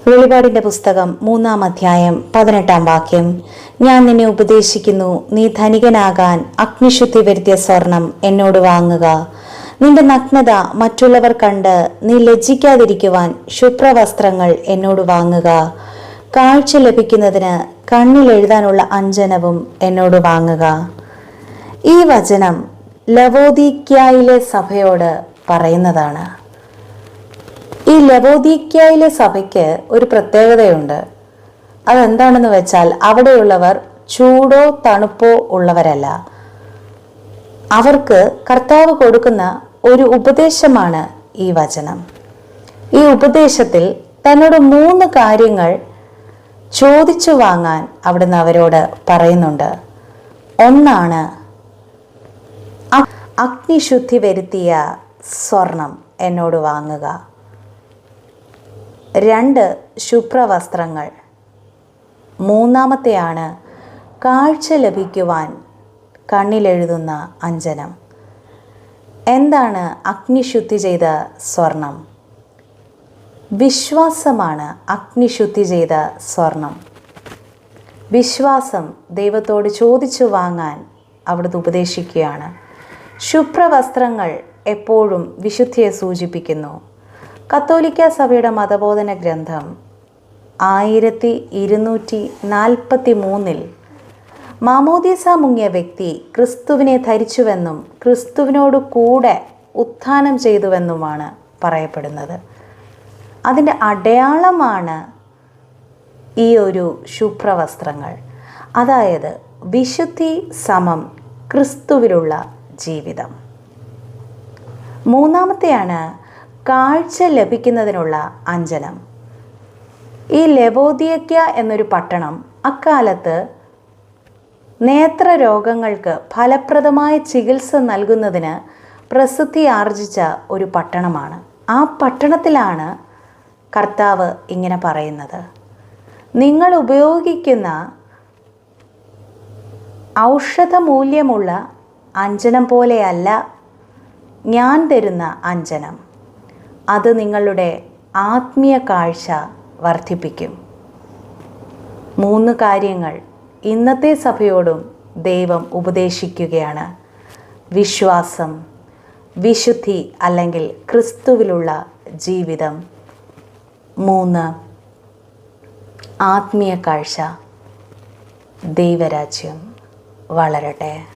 വെളിപാടിന്റെ പുസ്തകം 3-ാം അധ്യായം 18-ാം വാക്യം. ഞാൻ നിന്നെ ഉപദേശിക്കുന്നു, നീ ധനികനാകാൻ അഗ്നിശുദ്ധി വരുത്തിയ സ്വർണം എന്നോട് വാങ്ങുക. നിന്റെ നഗ്നത മറ്റുള്ളവർ കണ്ട് നീ ലജ്ജിക്കാതിരിക്കുവാൻ ശുഭ്രവസ്ത്രങ്ങൾ എന്നോട് വാങ്ങുക. കാഴ്ച ലഭിക്കുന്നതിന് കണ്ണിൽ എഴുതാനുള്ള അഞ്ജനവും എന്നോട് വാങ്ങുക. ഈ വചനം ലവോദിക്യയിലെ സഭയോട് പറയുന്നതാണ്. ഈ ലവോദിക്യയിലെ സഭയ്ക്ക് ഒരു പ്രത്യേകതയുണ്ട്. അതെന്താണെന്ന് വെച്ചാൽ അവിടെയുള്ളവർ ചൂടോ തണുപ്പോ ഉള്ളവരല്ല. അവർക്ക് കർത്താവ് കൊടുക്കുന്ന ഒരു ഉപദേശമാണ് ഈ വചനം. ഈ ഉപദേശത്തിൽ തന്നോട് 3 കാര്യങ്ങൾ ചോദിച്ചു വാങ്ങാൻ അവിടുന്ന് അവരോട് പറയുന്നുണ്ട്. ഒന്നാണ് അഗ്നിശുദ്ധി വരുത്തിയ സ്വർണം എന്നോട് വാങ്ങുക. 2 ശുഭ്രവസ്ത്രങ്ങൾ. 3-ാമത്തെയാണ് കാഴ്ച ലഭിക്കുവാൻ കണ്ണിലെഴുതുന്ന അഞ്ജനം. എന്താണ് അഗ്നിശുദ്ധി ചെയ്ത സ്വർണം? വിശ്വാസമാണ് അഗ്നിശുദ്ധി ചെയ്ത സ്വർണം. വിശ്വാസം ദൈവത്തോട് ചോദിച്ചു വാങ്ങാൻ അവിടുന്ന് ഉപദേശിക്കുകയാണ്. ശുഭ്രവസ്ത്രങ്ങൾ എപ്പോഴും വിശുദ്ധിയെ സൂചിപ്പിക്കുന്നു. കത്തോലിക്ക സഭയുടെ മതബോധന ഗ്രന്ഥം 1243 മാമോദീസ മുങ്ങിയ വ്യക്തി ക്രിസ്തുവിനെ ധരിച്ചുവെന്നും ക്രിസ്തുവിനോട് കൂടെ ഉത്ഥാനം ചെയ്തുവെന്നുമാണ് പറയപ്പെടുന്നത്. അതിൻ്റെ അടയാളമാണ് ഈ ഒരു ശുഭ്രവസ്ത്രങ്ങൾ. അതായത് വിശുദ്ധി സമം ക്രിസ്തുവിലുള്ള ജീവിതം. 3-ാമത്തെയാണ് കാഴ്ച ലഭിക്കുന്നതിനുള്ള അഞ്ജനം. ഈ ലവോദിക്യ എന്നൊരു പട്ടണം അക്കാലത്ത് നേത്രരോഗങ്ങൾക്ക് ഫലപ്രദമായ ചികിത്സ നൽകുന്നതിന് പ്രസിദ്ധി ആർജിച്ച ഒരു പട്ടണമാണ്. ആ പട്ടണത്തിലാണ് കർത്താവ് ഇങ്ങനെ പറയുന്നത്: നിങ്ങൾ ഉപയോഗിക്കുന്ന ഔഷധമൂല്യമുള്ള അഞ്ജനം പോലെയല്ല ഞാൻ തരുന്ന അഞ്ജനം. അത് നിങ്ങളുടെ ആത്മീയ കാഴ്ച വർദ്ധിപ്പിക്കും. 3 കാര്യങ്ങൾ ഇന്നത്തെ സഭയോടും ദൈവം ഉപദേശിക്കുകയാണ്. വിശ്വാസം, വിശുദ്ധി അല്ലെങ്കിൽ ക്രിസ്തുവിലുള്ള ജീവിതം, 3 ആത്മീയ കാഴ്ച. ദൈവരാജ്യം വളരട്ടെ.